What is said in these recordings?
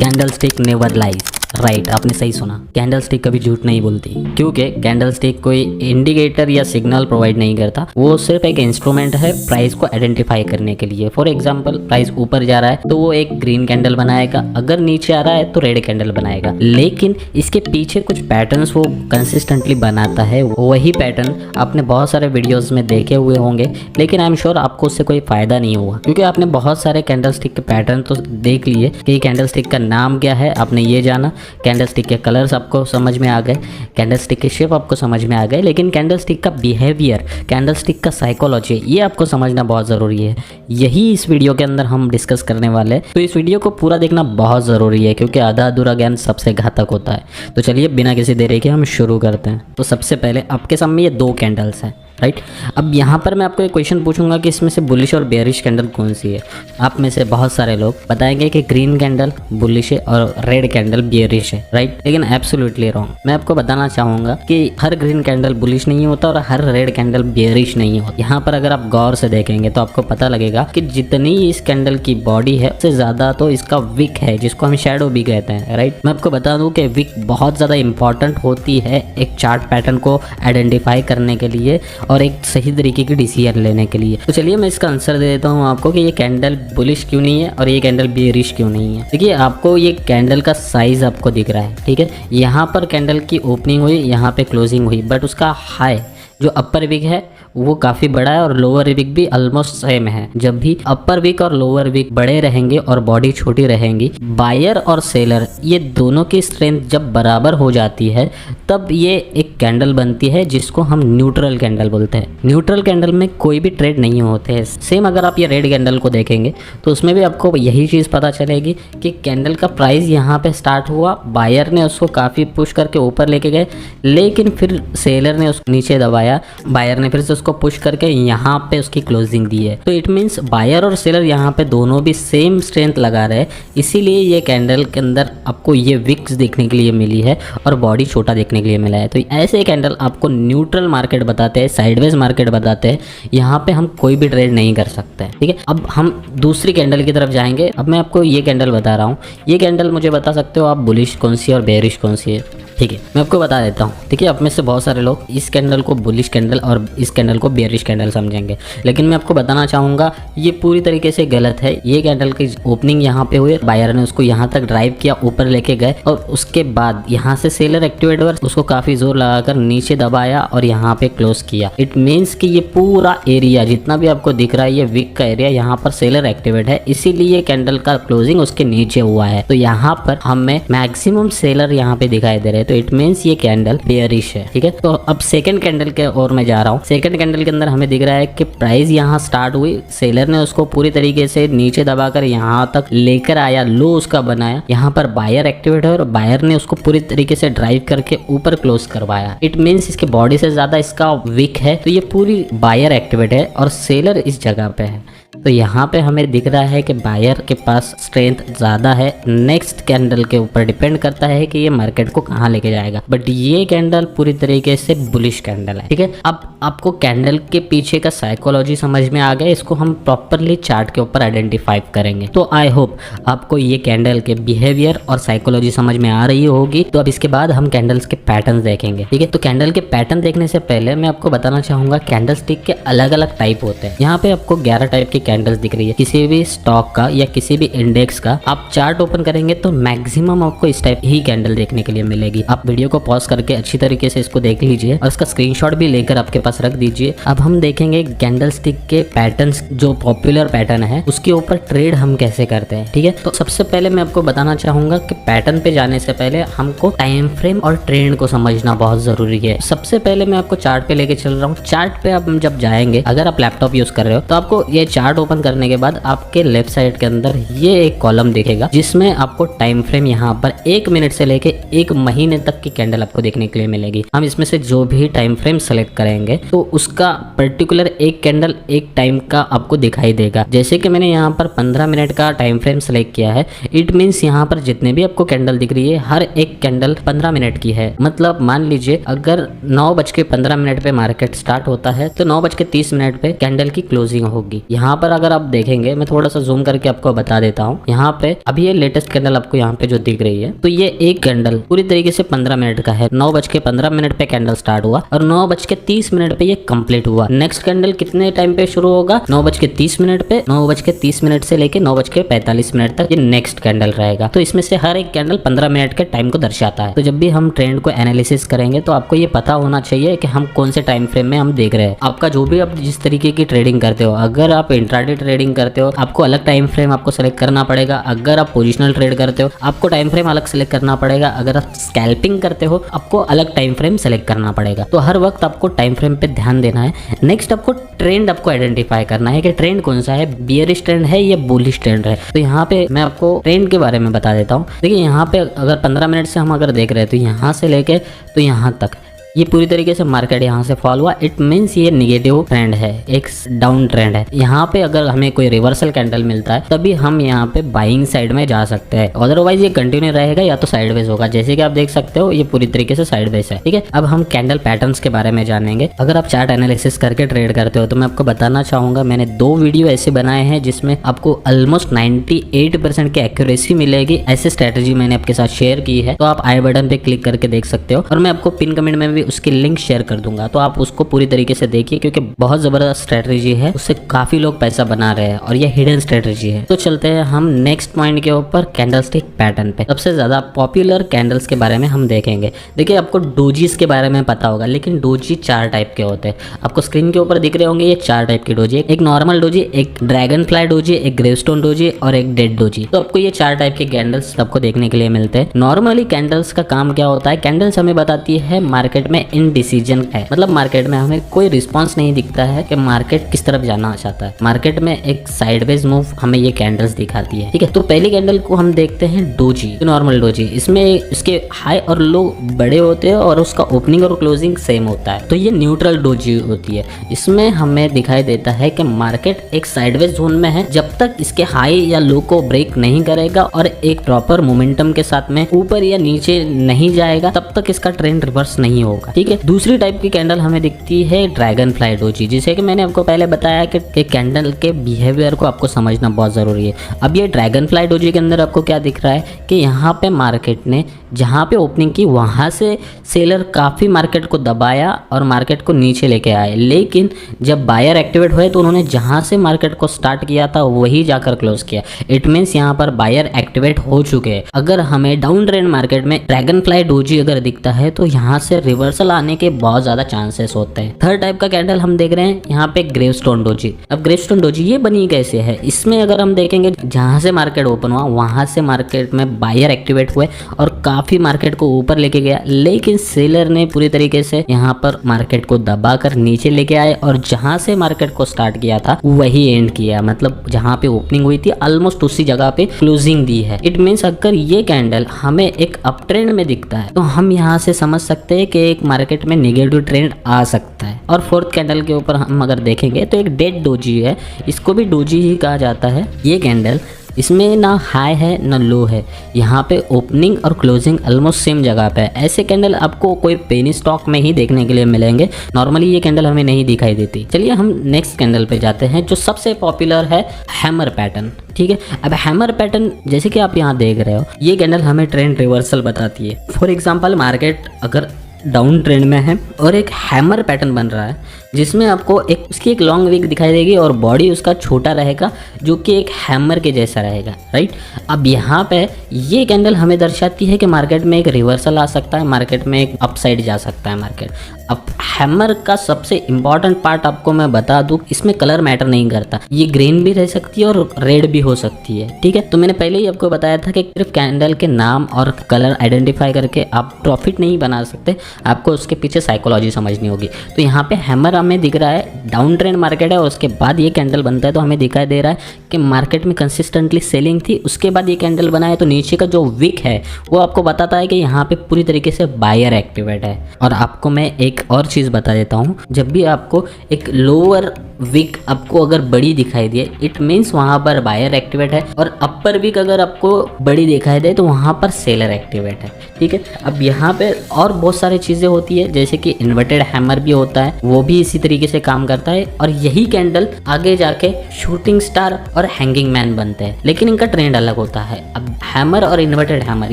Candle stick never lies. Right, आपने सही सुना, कैंडल स्टिक कभी झूठ नहीं बोलती, क्योंकि कैंडल स्टिक कोई इंडिकेटर या सिग्नल प्रोवाइड नहीं करता। वो सिर्फ एक इंस्ट्रूमेंट है प्राइस को आइडेंटिफाई करने के लिए। फॉर एग्जांपल, प्राइस ऊपर जा रहा है तो वो एक ग्रीन कैंडल बनाएगा, अगर नीचे आ रहा है तो रेड कैंडल बनाएगा। लेकिन इसके पीछे कुछ पैटर्न्स वो कंसिस्टेंटली बनाता है। वही पैटर्न आपने बहुत सारे वीडियोस में देखे हुए होंगे, लेकिन आई एम श्योर आपको उससे कोई फायदा नहीं हुआ, क्योंकि आपने बहुत सारे कैंडल स्टिक के पैटर्न तो देख लिए कि कैंडल स्टिक का नाम क्या है, आपने ये जाना, कैंडल स्टिक के कलर्स आपको समझ में आ गए, कैंडल स्टिक के शेप आपको समझ में आ गए, लेकिन कैंडल स्टिक का बिहेवियर, कैंडल स्टिक का साइकोलॉजी, ये आपको समझना बहुत ज़रूरी है। यही इस वीडियो के अंदर हम डिस्कस करने वाले हैं। तो इस वीडियो को पूरा देखना बहुत ज़रूरी है, क्योंकि आधा अधूरा ज्ञान सबसे घातक होता है। तो चलिए बिना किसी देरी के हम शुरू करते हैं। तो सबसे पहले आपके सामने ये दो कैंडल्स हैं, राइट। अब यहाँ पर मैं आपको एक क्वेश्चन पूछूंगा कि इसमें से बुलिश और बेयरिश कैंडल कौन सी है। आप में से बहुत सारे लोग बताएंगे कि ग्रीन कैंडल बुलिश है और रेड कैंडल बेयरिश है, राइट। लेकिन एब्सोल्युटली रॉन्ग। मैं आपको बताना चाहूँगा कि हर ग्रीन कैंडल बुलिश नहीं होता और हर रेड कैंडल बेयरिश नहीं होता। यहाँ पर अगर आप गौर से देखेंगे तो आपको पता लगेगा कि जितनी इस कैंडल की बॉडी है उससे ज़्यादा तो इसका विक है, जिसको हम शेडो भी कहते हैं, राइट। मैं आपको बता दूँ कि विक बहुत ज़्यादा इंपॉर्टेंट होती है एक चार्ट पैटर्न को आइडेंटिफाई करने के लिए और एक सही तरीके की डिसीजन लेने के लिए। तो चलिए मैं इसका आंसर दे देता हूँ आपको कि ये कैंडल बुलिश क्यों नहीं है और ये कैंडल बेयरिश क्यों नहीं है। देखिए, आपको ये कैंडल का साइज आपको दिख रहा है, ठीक है। यहाँ पर कैंडल की ओपनिंग हुई, यहाँ पे क्लोजिंग हुई, बट उसका हाई जो अपर विक है वो काफ़ी बड़ा है और लोअर विक भी ऑलमोस्ट सेम है। जब भी अपर विक और लोअर विक बड़े रहेंगे और बॉडी छोटी रहेंगी, बायर और सेलर ये दोनों की स्ट्रेंथ जब बराबर हो जाती है तब ये एक कैंडल बनती है जिसको हम न्यूट्रल कैंडल बोलते हैं। न्यूट्रल कैंडल में कोई भी ट्रेड नहीं होते हैं। सेम अगर आप ये रेड कैंडल को देखेंगे तो उसमें भी आपको यही चीज़ पता चलेगी कि कैंडल का प्राइस यहाँ पे स्टार्ट हुआ, बायर ने उसको काफ़ी पुश करके ऊपर लेके गए, लेकिन फिर सेलर ने उसको नीचे दबाया, बायर ने फिर से उसको पुश करके यहाँ पे उसकी क्लोजिंग दी है। तो इट मीन्स बायर और सेलर यहाँ पे दोनों भी सेम स्ट्रेंथ लगा रहे हैं, इसीलिए ये कैंडल के अंदर आपको ये विक्स देखने के लिए मिली है और बॉडी छोटा देखने के लिए मिला है। तो ऐसे कैंडल आपको न्यूट्रल मार्केट बताते हैं, साइडवेज मार्केट बताते हैं। यहाँ पे हम कोई भी ट्रेड नहीं कर सकते, ठीक है। अब हम दूसरी कैंडल की तरफ जाएंगे। अब मैं आपको ये कैंडल बता रहा हूँ, ये कैंडल मुझे बता सकते हो आप बुलिश कौन सी है और बेयरिश कौन सी है, ठीक है। मैं आपको बता देता हूँ। देखिए, आप में से बहुत सारे लोग इस कैंडल को बुलिश कैंडल और इस कैंडल को बेयरिश कैंडल समझेंगे, लेकिन मैं आपको बताना चाहूँगा ये पूरी तरीके से गलत है। ये कैंडल की ओपनिंग यहाँ पे हुई, बायर ने उसको यहाँ तक ड्राइव किया, ऊपर लेके गए और उसके बाद यहाँ से सेलर एक्टिवेट हुआ, उसको काफ़ी जोर लगाकर नीचे दबाया और यहाँ पे क्लोज किया। इट मीन्स कि ये पूरा एरिया जितना भी आपको दिख रहा है ये विक का एरिया, यहाँ पर सेलर एक्टिवेट है, इसीलिए कैंडल का क्लोजिंग उसके नीचे हुआ है। तो यहाँ पर हमें मैक्सिमम सेलर यहाँ पे दिखाई दे रहे हैं, तो इट मीन्स ये कैंडल बेयरिश है, ठीक है। तो अब सेकंड कैंडल के और मैं जा रहा हूँ। सेकंड कैंडल के अंदर हमें दिख रहा है कि प्राइस यहाँ स्टार्ट हुई, सेलर ने उसको पूरी तरीके से नीचे दबाकर यहाँ तक लेकर आया, लो उसका बनाया, यहाँ पर बायर एक्टिवेट है और बायर ने उसको पूरी तरीके से ड्राइव करके ऊपर क्लोज करवाया। इट मीन्स इसके बॉडी से ज्यादा इसका विक है, तो ये पूरी बायर एक्टिवेट है और सेलर इस जगह पे है। तो यहाँ पे हमें दिख रहा है कि बायर के पास स्ट्रेंथ ज़्यादा है। नेक्स्ट कैंडल के ऊपर डिपेंड करता है कि ये मार्केट को कहाँ लेके जाएगा, बट ये कैंडल पूरी तरीके से बुलिश कैंडल है, ठीक है। अब आपको कैंडल के पीछे का साइकोलॉजी समझ में आ गया, इसको हम प्रॉपरली चार्ट के ऊपर आइडेंटिफाई करेंगे। तो आई होप आपको ये कैंडल के बिहेवियर और साइकोलॉजी समझ में आ रही होगी। तो अब इसके बाद हम कैंडल्स के पैटर्न देखेंगे, ठीक है। तो कैंडल के पैटर्न देखने से पहले मैं आपको बताना चाहूँगा कैंडल स्टिक के अलग अलग टाइप होते हैं। यहाँ पे आपको 11 टाइप की कैंडल्स दिख रही है। किसी भी स्टॉक का या किसी भी इंडेक्स का आप चार्ट ओपन करेंगे तो मैक्सिमम आपको इस टाइप ही कैंडल देखने के लिए मिलेगी। आप वीडियो को पॉज करके अच्छी तरीके से इसको देख लीजिए और इसका स्क्रीनशॉट भी लेकर आपके पास रख दीजिए। अब हम देखेंगे कैंडल स्टिक के पैटर्न्स, जो पॉपुलर पैटर्न है उसके ऊपर ट्रेड हम कैसे करते हैं, ठीक है। तो सबसे पहले मैं आपको बताना चाहूंगा कि पैटर्न पे जाने से पहले हमको टाइम फ्रेम और ट्रेंड को समझना बहुत जरूरी है। सबसे पहले मैं आपको चार्ट पे लेके चल रहा हूँ। चार्ट पे आप जब जाएंगे, अगर आप लैपटॉप यूज कर रहे हो तो आपको ये चार्ट ओपन करने के बाद आपके लेफ्ट साइड के अंदर ये एक कॉलम दिखेगा जिसमें आपको टाइम फ्रेम यहाँ पर 1 मिनट से लेके 1 महीने तक की कैंडल आपको देखने के लिए मिलेगी। हम इसमें से जो भी टाइम फ्रेम सेलेक्ट करेंगे तो उसका पर्टिकुलर एक कैंडल एक टाइम का आपको दिखाई देगा। जैसे कि मैंने यहाँ पर 15 मिनट का टाइम फ्रेम सेलेक्ट किया है, इट मीन्स यहाँ पर जितने भी आपको कैंडल दिख रही है हर एक कैंडल 15 मिनट की है। मतलब मान लीजिए अगर 9:15 पे मार्केट स्टार्ट होता है तो 9:30 पे कैंडल की क्लोजिंग होगी। यहाँ पर पर अगर आप देखेंगे, मैं थोड़ा सा जूम करके आपको बता देता हूँ। यहाँ पे अभी ये लेटेस्ट कैंडल आपको यहाँ पे जो दिख रही है, तो ये एक कैंडल पूरी तरीके से 15 मिनट का है। 9:15 पे कैंडल स्टार्ट हुआ और 9:30 पे ये कंप्लीट हुआ। नेक्स्ट कैंडल कितने टाइम पे शुरू होगा? 9:30 पे। 9:30 से लेके 9:45 तक ये नेक्स्ट कैंडल रहेगा। तो इसमें से हर एक कैंडल 15 मिनट के टाइम को दर्शाता है। तो जब भी हम ट्रेंड को एनालिसिस करेंगे तो आपको ये पता होना चाहिए कि हम कौन से टाइम फ्रेम में हम देख रहे हैं। आपका जो भी आप जिस तरीके की ट्रेडिंग करते हो, अगर आप इंट्राडे ट्रेडिंग करते हो आपको अलग टाइम फ्रेम आपको सेलेक्ट करना पड़ेगा। अगर आप पोजिशनल ट्रेड करते हो आपको टाइम फ्रेम अलग सेलेक्ट करना पड़ेगा। अगर आप स्कैल्पिंग करते हो आपको अलग टाइम फ्रेम सेलेक्ट करना पड़ेगा। तो हर वक्त आपको टाइम फ्रेम पे ध्यान देना है। नेक्स्ट आपको ट्रेंड आपको आइडेंटिफाई करना है कि ट्रेंड कौन सा है, बियरिश ट्रेंड है या बुलिश ट्रेंड है। तो यहाँ पे मैं आपको ट्रेंड के बारे में बता देता हूँ। देखिए यहाँ पे अगर 15 मिनट से हम अगर देख रहे हैं तो यहाँ से लेके तो यहाँ तक ये पूरी तरीके से मार्केट यहाँ से फॉल हुआ। इट मीन्स ये निगेटिव ट्रेंड है, एक डाउन ट्रेंड है। यहाँ पे अगर हमें कोई रिवर्सल कैंडल मिलता है तभी हम यहाँ पे बाइंग साइड में जा सकते हैं, अदरवाइज ये कंटिन्यू रहेगा या तो साइडवेज होगा। जैसे कि आप देख सकते हो ये पूरी तरीके से साइडवेज है। ठीक है, अब हम कैंडल पैटर्न्स के बारे में जानेंगे। अगर आप चार्ट एनालिसिस करके ट्रेड करते हो तो मैं आपको बताना चाहूंगा, मैंने 2 वीडियो ऐसे बनाए हैं जिसमें आपको ऑलमोस्ट 98% की एक्यूरेसी मिलेगी। ऐसी स्ट्रेटेजी मैंने आपके साथ शेयर की है, तो आप आई बटन पे क्लिक करके देख सकते हो और मैं आपको पिन कमेंट में भी उसकी लिंक शेयर कर दूंगा। तो आप उसको पूरी तरीके से देखिए क्योंकि बहुत जबरदस्त स्ट्रेटजी है, उससे काफी लोग पैसा बना रहे हैं और ये हिडन स्ट्रेटजी है। तो चलते हैं हम नेक्स्ट पॉइंट के ऊपर, कैंडलस्टिक पैटर्न पे। सबसे ज्यादा पॉपुलर कैंडल्स के बारे में हम देखेंगे। देखिए आपको डोजीज के बारे में पता होगा, लेकिन डोजी 4 टाइप के होते हैं। आपको स्क्रीन के ऊपर दिख रहे होंगे ये 4 टाइप की डोजी, एक नॉर्मल डोजी, एक ड्रैगन फ्लाई डोजी, एक ग्रेवस्टोन डोजी और एक डेड डोजी। तो आपको ये 4 टाइप के कैंडल्स आपको देखने के लिए मिलते हैं। नॉर्मली कैंडल्स का काम क्या होता है? कैंडल्स हमें बताती है मार्केट में इनडिसीजन है, मतलब मार्केट में हमें कोई रिस्पांस नहीं दिखता है कि मार्केट किस तरफ जाना चाहता है। मार्केट में एक साइडवेज मूव हमें ये कैंडल्स दिखाती है। ठीक है, तो पहली कैंडल को हम देखते हैं डोजी, नॉर्मल डोजी। इसमें इसके हाई और लो बड़े होते हैं और उसका ओपनिंग और क्लोजिंग सेम होता है। तो ये न्यूट्रल डोजी होती है। इसमें हमें दिखाई देता है कि मार्केट एक साइडवेज जोन में है। जब तक इसके हाई या लो को ब्रेक नहीं करेगा और एक प्रॉपर मोमेंटम के साथ में ऊपर या नीचे नहीं जाएगा तब तक इसका ट्रेंड रिवर्स नहीं होगा। ठीक है, दूसरी टाइप की कैंडल हमें दिखती है ड्रैगन फ्लाई डोजी, जिसे कि मैंने आपको पहले बताया कि कैंडल के बिहेवियर को आपको समझना बहुत ज़रूरी है। अब ये ड्रैगन फ्लाई डोजी के अंदर आपको क्या दिख रहा है कि यहाँ पे मार्केट ने जहाँ पे ओपनिंग की वहाँ से सेलर काफ़ी मार्केट को दबाया और मार्केट को नीचे लेके आए, लेकिन जब बायर एक्टिवेट हुए तो उन्होंने जहाँ से मार्केट को स्टार्ट किया था वही जाकर क्लोज किया। इट मीन्स यहाँ पर बायर एक्टिवेट हो चुके हैं। अगर हमें डाउन ट्रेंड मार्केट में ड्रैगन फ्लाई डोजी अगर दिखता है तो यहाँ से रिवर्सल आने के बहुत ज़्यादा चांसेस होते हैं। थर्ड टाइप का कैंडल हम देख रहे हैं यहाँ पे ग्रेवस्टोन डोजी। अब ग्रेवस्टोन डोजी ये बनी कैसे है? इसमें अगर हम देखेंगे जहाँ से मार्केट ओपन हुआ वहाँ से मार्केट में बायर एक्टिवेट हुए और काफी मार्केट को ऊपर लेके गया, लेकिन सेलर ने पूरी तरीके से यहाँ पर मार्केट को दबाकर नीचे लेके आए और जहां से मार्केट को स्टार्ट किया था वही एंड किया। मतलब जहां पे ओपनिंग हुई थी ऑलमोस्ट उसी जगह पे क्लोजिंग दी है। इट मीन्स अगर ये कैंडल हमें एक अप ट्रेंड में दिखता है तो हम यहाँ से समझ सकते हैं कि एक मार्केट में नेगेटिव ट्रेंड आ सकता है। और फोर्थ कैंडल के ऊपर हम अगर देखेंगे तो एक डेड डोजी है, इसको भी डोजी ही कहा जाता है। ये कैंडल इसमें ना हाई है ना लो है, यहाँ पे ओपनिंग और क्लोजिंग ऑलमोस्ट सेम जगह पे है। ऐसे कैंडल आपको कोई पेनी स्टॉक में ही देखने के लिए मिलेंगे, नॉर्मली ये कैंडल हमें नहीं दिखाई देती। चलिए हम नेक्स्ट कैंडल पे जाते हैं जो सबसे पॉपुलर है, हैमर पैटर्न। ठीक है, अब हैमर पैटर्न जैसे कि आप यहाँ देख रहे हो, ये कैंडल हमें ट्रेंड रिवर्सल बताती है। फॉर एग्जाम्पल मार्केट अगर डाउन ट्रेंड में है और एक हैमर पैटर्न बन रहा है जिसमें आपको एक उसकी एक लॉन्ग विक दिखाई देगी और बॉडी उसका छोटा रहेगा जो कि एक हैमर के जैसा रहेगा, राइट। अब यहाँ पे ये कैंडल हमें दर्शाती है कि मार्केट में एक रिवर्सल आ सकता है, मार्केट में एक अपसाइड जा सकता है मार्केट। अब हैमर का सबसे इंपॉर्टेंट पार्ट आपको मैं बता दूं, इसमें कलर मैटर नहीं करता, ये ग्रीन भी रह सकती है और रेड भी हो सकती है। ठीक है, तो मैंने पहले ही आपको बताया था कि सिर्फ कैंडल के नाम और कलर आइडेंटिफाई करके आप प्रॉफिट नहीं बना सकते, आपको उसके पीछे साइकोलॉजी समझनी होगी। तो यहाँ पे हैमर हमें दिख रहा है, डाउन ट्रेंड मार्केट है और उसके बाद ये कैंडल बनता है तो हमें दिखाई दे रहा है कि मार्केट में कंसिस्टेंटली सेलिंग थी, उसके बाद ये कैंडल बना है तो नीचे का जो विक है वो आपको बताता है कि यहाँ पे पूरी तरीके से बायर एक्टिवेट है। और आपको मैं एक और चीज़ बता देता हूँ, जब भी आपको एक लोअर विक आपको अगर बड़ी दिखाई दे इट मीन्स वहाँ पर बायर एक्टिवेट है, और अपर विक अगर आपको बड़ी दिखाई दे तो वहाँ पर सेलर एक्टिवेट है। ठीक है, अब यहाँ पे और बहुत सारी चीज़ें होती है जैसे कि इन्वर्टेड हैमर भी होता है, वो भी इसी इसी तरीके से काम करता है और यही कैंडल आगे जाके शूटिंग स्टार और हैंगिंग मैन बनते हैं, लेकिन इनका ट्रेंड अलग होता है। अब हैमर और इन्वर्टेड हैमर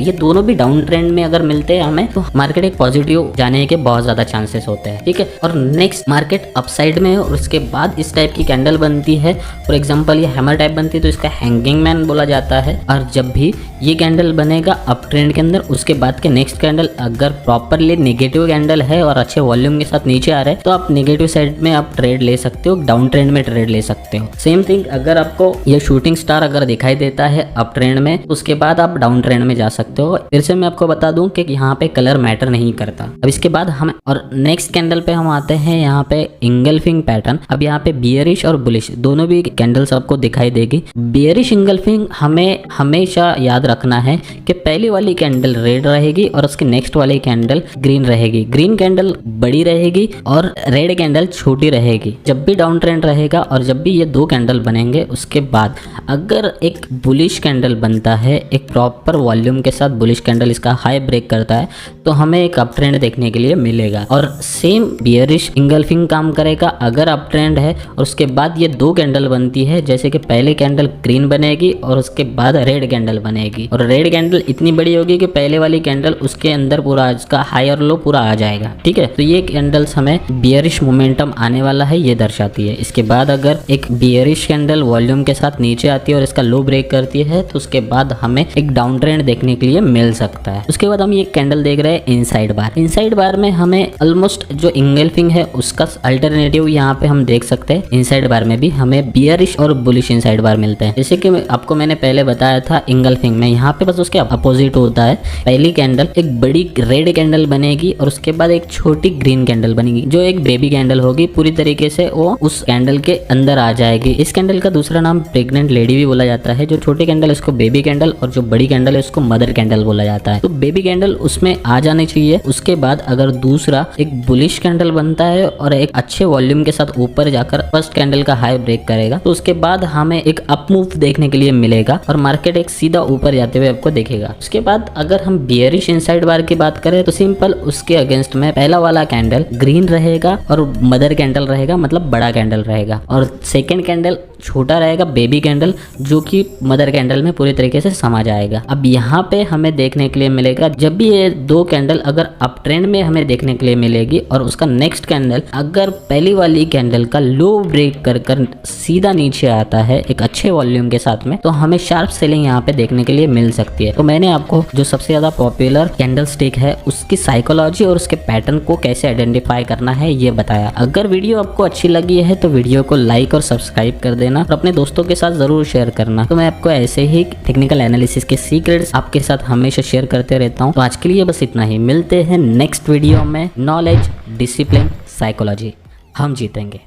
ये दोनों भी डाउन ट्रेंड में अगर मिलते हैं हमें तो मार्केट एक पॉजिटिव जाने के बहुत ज्यादा चांसेस होते हैं, ठीक है। और नेक्स्ट मार्केट अपसाइड में है और उसके बाद इस टाइप की कैंडल बनती है, फॉर एग्जांपल ये हैमर टाइप बनती है तो इसका हैंगिंग मैन बोला जाता है। और जब भी ये कैंडल बनेगा अप ट्रेंड के अंदर, उसके बाद के नेक्स्ट कैंडल अगर प्रॉपरली नेगेटिव कैंडल है और अच्छे वॉल्यूम के साथ नीचे आ रहा है तो आप नेगेटिव साइड में आप ट्रेड ले सकते हो, डाउन ट्रेंड में ट्रेड ले सकते हो। सेम थिंग अगर आपको ये शूटिंग स्टार अगर दिखाई देता है अप ट्रेंड में, उसके बाद आप डाउन ट्रेंड में जा सकते हो। फिर से मैं आपको बता दूं कि यहाँ पे कलर मैटर नहीं करता। अब इसके बाद हम और नेक्स्ट कैंडल पे हम आते हैं, यहाँ पे इंगल्फिंग पैटर्न। अब यहाँ पे बियरिश और बुलिश दोनों भी कैंडल्स आपको दिखाई देगी। बियरिश इंगल्फिंग हमें हमेशा याद रखना है कि पहली वाली कैंडल रेड रहेगी और उसकी नेक्स्ट वाली कैंडल ग्रीन रहेगी। ग्रीन कैंडल बड़ी रहेगी और रेड कैंडल छोटी रहेगी जब भी डाउन ट्रेंड रहेगा। और जब भी ये दो कैंडल बनेंगे उसके बाद अगर एक बुलिश कैंडल बनता है, एक प्रॉपर वॉल्यूम के साथ बुलिश कैंडल इसका हाई ब्रेक करता है तो हमें एक अप ट्रेंड देखने के लिए मिलेगा। और सेम बियरिश इंगल्फिंग काम करेगा अगर अप ट्रेंड है और उसके बाद ये दो कैंडल बनती है, जैसे कि पहले कैंडल ग्रीन बनेगी और उसके बाद रेड कैंडल बनेगी और रेड कैंडल इतनी बड़ी होगी कि पहले वाली कैंडल उसके अंदर पूरा इसका हाई और लो पूरा आ जाएगा, ठीक है। तो ये कैंडल्स हमें बियरिश मोमेंटम आने वाला है ये दर्शाती है। इसके बाद अगर एक बियरिश कैंडल वॉल्यूम के साथ नीचे आती है और इसका लो ब्रेक करती है तो उसके बाद हमें एक डाउन ट्रेंड देखने के लिए मिल सकता है। उसके बाद हम ये कैंडल देख रहे हैं इनसाइड बार। इनसाइड बार में हमें ऑलमोस्ट जो इंगल्फिंग है उसका अल्टरनेटिव यहाँ पे हम देख सकते हैं। इनसाइड बार में भी हमें बियरिश और बुलिश इनसाइड बार मिलते हैं। जैसे कि आपको मैंने पहले बताया था इंगल्फिंग में यहाँ पे बस उसके अपोजिट होता है। पहली कैंडल एक बड़ी रेड कैंडल बनेगी और उसके बाद एक छोटी ग्रीन कैंडल बनेगी जो एक बेबी कैंडल होगी, पूरी तरीके से वो उस कैंडल के अंदर आ जाएगी। इस कैंडल का दूसरा नाम प्रेग्नेंट लेडी भी बोला जाता है। जो छोटी कैंडल इसको बेबी कैंडल और जो बड़ी कैंडल है उसको मदर कैंडल बोला जाता है। तो बेबी कैंडल उसमें आ जानी चाहिए। उसके बाद अगर दूसरा एक बुलिश कैंडल बनता है और एक अच्छे वॉल्यूम के साथ ऊपर जाकर फर्स्ट कैंडल का हाई ब्रेक करेगा तो उसके बाद हमें एक अप मूव देखने के लिए मिलेगा और मार्केट एक सीधा ऊपर जाते हुए आपको दिखेगा। उसके बाद अगर हम बियरिश इनसाइड बार की बात करें तो सिंपल उसके अगेंस्ट में पहला वाला कैंडल ग्रीन रहेगा और मदर कैंडल रहेगा, मतलब बड़ा कैंडल रहेगा, और सेकेंड कैंडल छोटा रहेगा बेबी कैंडल जो कि मदर कैंडल में पूरी तरीके से समा जाएगा। अब यहाँ पे हमें देखने के लिए मिलेगा जब भी ये दो कैंडल अगर अप ट्रेंड में हमें देखने के लिए मिलेगी और उसका नेक्स्ट कैंडल अगर पहली वाली कैंडल का लो ब्रेक कर सीधा नीचे आता है एक अच्छे वॉल्यूम के साथ में, तो हमें शार्प सेलिंग यहाँ पे देखने के लिए मिल सकती है। तो मैंने आपको जो सबसे ज्यादा पॉपुलर कैंडल स्टिक है उसकी साइकोलॉजी और उसके पैटर्न को कैसे आइडेंटिफाई करना है ये बताया। अगर वीडियो आपको अच्छी लगी है तो वीडियो को लाइक और सब्सक्राइब कर देना और अपने दोस्तों के साथ जरूर शेयर करना। तो मैं आपको ऐसे ही टेक्निकल एनालिसिस के सीक्रेट्स आपके साथ हमेशा शेयर करते रहता हूँ। तो आज के लिए बस इतना ही, मिलते हैं नेक्स्ट वीडियो में। नॉलेज, डिसिप्लिन, साइकोलॉजी, हम जीतेंगे।